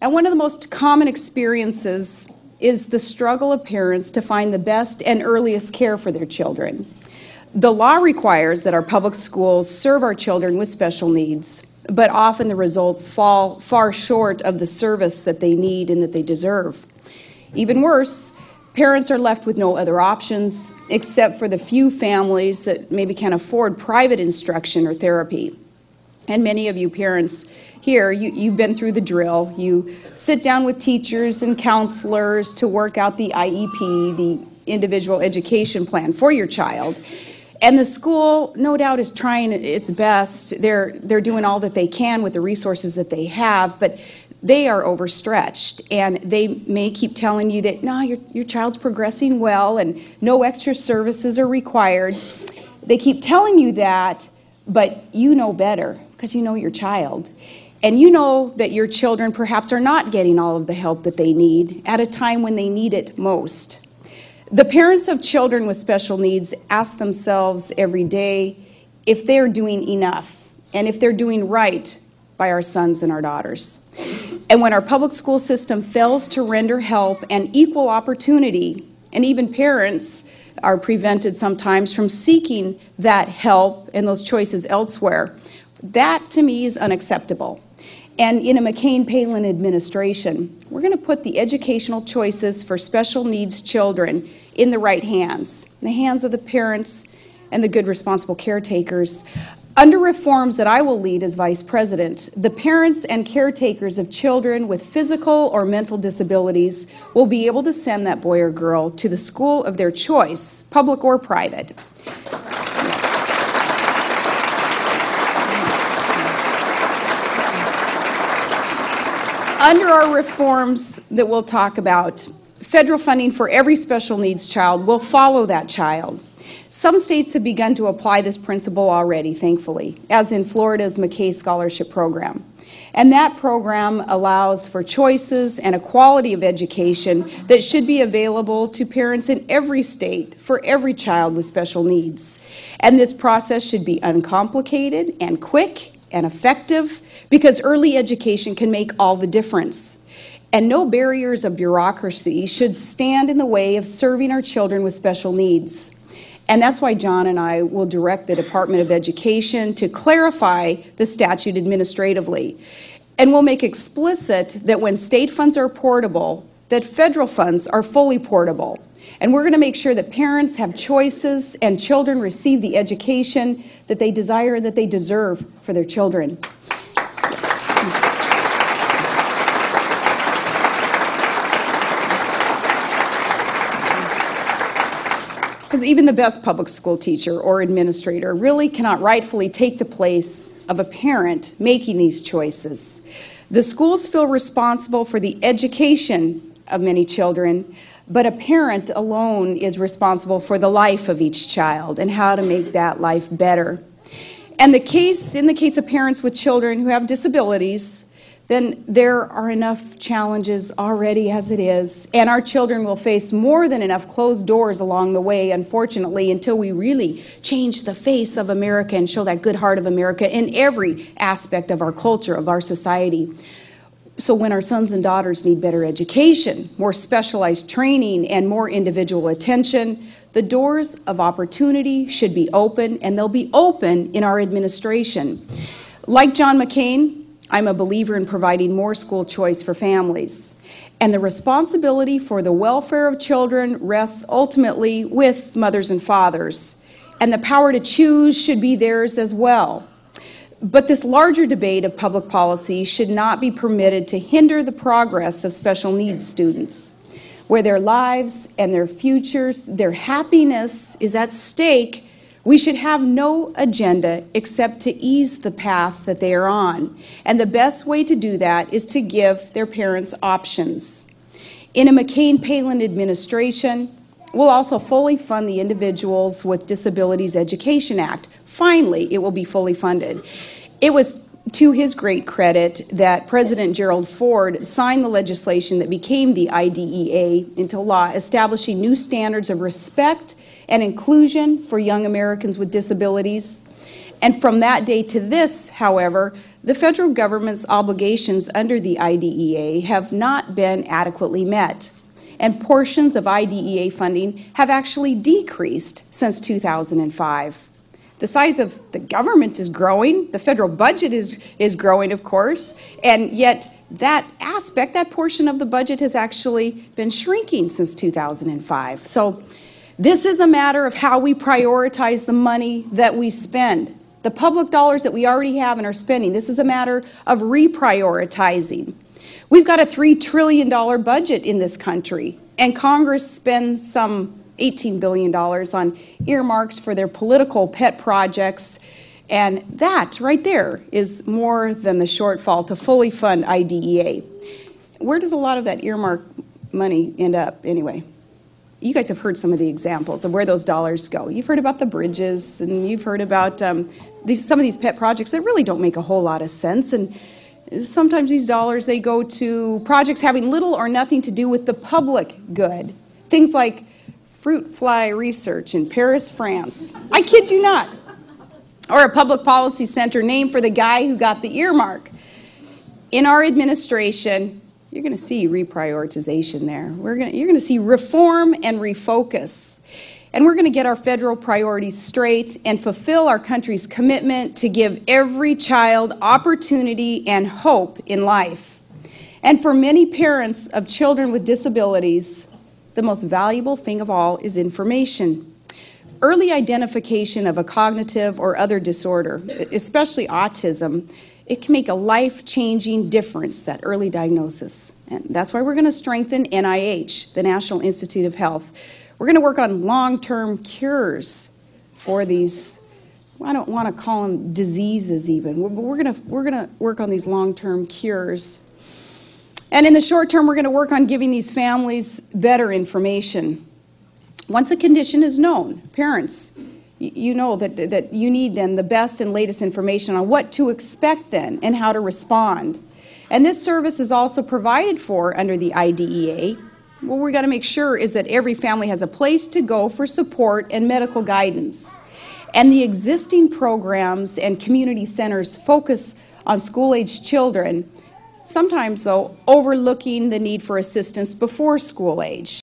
And one of the most common experiences is the struggle of parents to find the best and earliest care for their children. The law requires that our public schools serve our children with special needs, but often the results fall far short of the service that they need and that they deserve. Even worse, parents are left with no other options except for the few families that maybe can afford private instruction or therapy. And many of you parents here, you've been through the drill. You sit down with teachers and counselors to work out the IEP, the individual education plan for your child. And the school, no doubt, is trying its best. They're doing all that they can with the resources that they have, but they are overstretched. And they may keep telling you that, no, your child's progressing well and no extra services are required. They keep telling you that, but you know better because you know your child. And you know that your children perhaps are not getting all of the help that they need at a time when they need it most. The parents of children with special needs ask themselves every day if they're doing enough and if they're doing right by our sons and our daughters. And when our public school system fails to render help and equal opportunity, and even parents are prevented sometimes from seeking that help and those choices elsewhere, that to me is unacceptable. And in a McCain-Palin administration, we're going to put the educational choices for special needs children in the right hands, in the hands of the parents and the good responsible caretakers. Under reforms that I will lead as Vice President, the parents and caretakers of children with physical or mental disabilities will be able to send that boy or girl to the school of their choice, public or private. Under our reforms that we'll talk about, federal funding for every special needs child will follow that child. Some states have begun to apply this principle already, thankfully, as in Florida's McKay Scholarship Program. And that program allows for choices and a quality of education that should be available to parents in every state for every child with special needs. And this process should be uncomplicated and quick and effective because early education can make all the difference. And no barriers of bureaucracy should stand in the way of serving our children with special needs. And that's why John and I will direct the Department of Education to clarify the statute administratively. And we'll make explicit that when state funds are portable, that federal funds are fully portable. And we're going to make sure that parents have choices and children receive the education that they desire, that they deserve for their children. Because even the best public school teacher or administrator really cannot rightfully take the place of a parent making these choices. The schools feel responsible for the education of many children, but a parent alone is responsible for the life of each child and how to make that life better. And in the case of parents with children who have disabilities, then there are enough challenges already as it is, and our children will face more than enough closed doors along the way, unfortunately, until we really change the face of America and show that good heart of America in every aspect of our culture, of our society. So when our sons and daughters need better education, more specialized training, and more individual attention, the doors of opportunity should be open, and they'll be open in our administration. Like John McCain, I'm a believer in providing more school choice for families. And the responsibility for the welfare of children rests ultimately with mothers and fathers. And the power to choose should be theirs as well. But this larger debate of public policy should not be permitted to hinder the progress of special needs students, where their lives and their futures, their happiness is at stake. We should have no agenda except to ease the path that they are on. And the best way to do that is to give their parents options. In a McCain-Palin administration, we'll also fully fund the Individuals with Disabilities Education Act. Finally, it will be fully funded. It was to his great credit that President Gerald Ford signed the legislation that became the IDEA into law, establishing new standards of respect and inclusion for young Americans with disabilities. And from that day to this, however, The federal government's obligations under the IDEA have not been adequately met, and portions of IDEA funding have actually decreased since 2005. The size of the government is growing, the federal budget is growing, of course, and yet that aspect, that portion of the budget has actually been shrinking since 2005. So this is a matter of how we prioritize the money that we spend. The public dollars that we already have and are spending, this is a matter of reprioritizing. We've got a $3 trillion budget in this country, and Congress spends some $18 billion on earmarks for their political pet projects, and that right there is more than the shortfall to fully fund IDEA. Where does a lot of that earmark money end up anyway? You guys have heard some of the examples of where those dollars go. You've heard about the bridges, and you've heard about some of these pet projects that really don't make a whole lot of sense, and sometimes these dollars, they go to projects having little or nothing to do with the public good. Things like fruit fly research in Paris, France. I kid you not. Or a public policy center named for the guy who got the earmark. In our administration, you're going to see reprioritization there. You're going to see reform and refocus. And we're going to get our federal priorities straight and fulfill our country's commitment to give every child opportunity and hope in life. And for many parents of children with disabilities, the most valuable thing of all is information. Early identification of a cognitive or other disorder, especially autism, it can make a life-changing difference, that early diagnosis. And that's why we're going to strengthen NIH, the National Institute of Health. We're going to work on long-term cures for these, I don't want to call them diseases even, but we're going to work on these long-term cures. And in the short term, we're going to work on giving these families better information. Once a condition is known, parents, you know that you need then the best and latest information on what to expect then and how to respond. And this service is also provided for under the IDEA. What we've got to make sure is that every family has a place to go for support and medical guidance. And the existing programs and community centers focus on school-aged children, sometimes, though, overlooking the need for assistance before school age.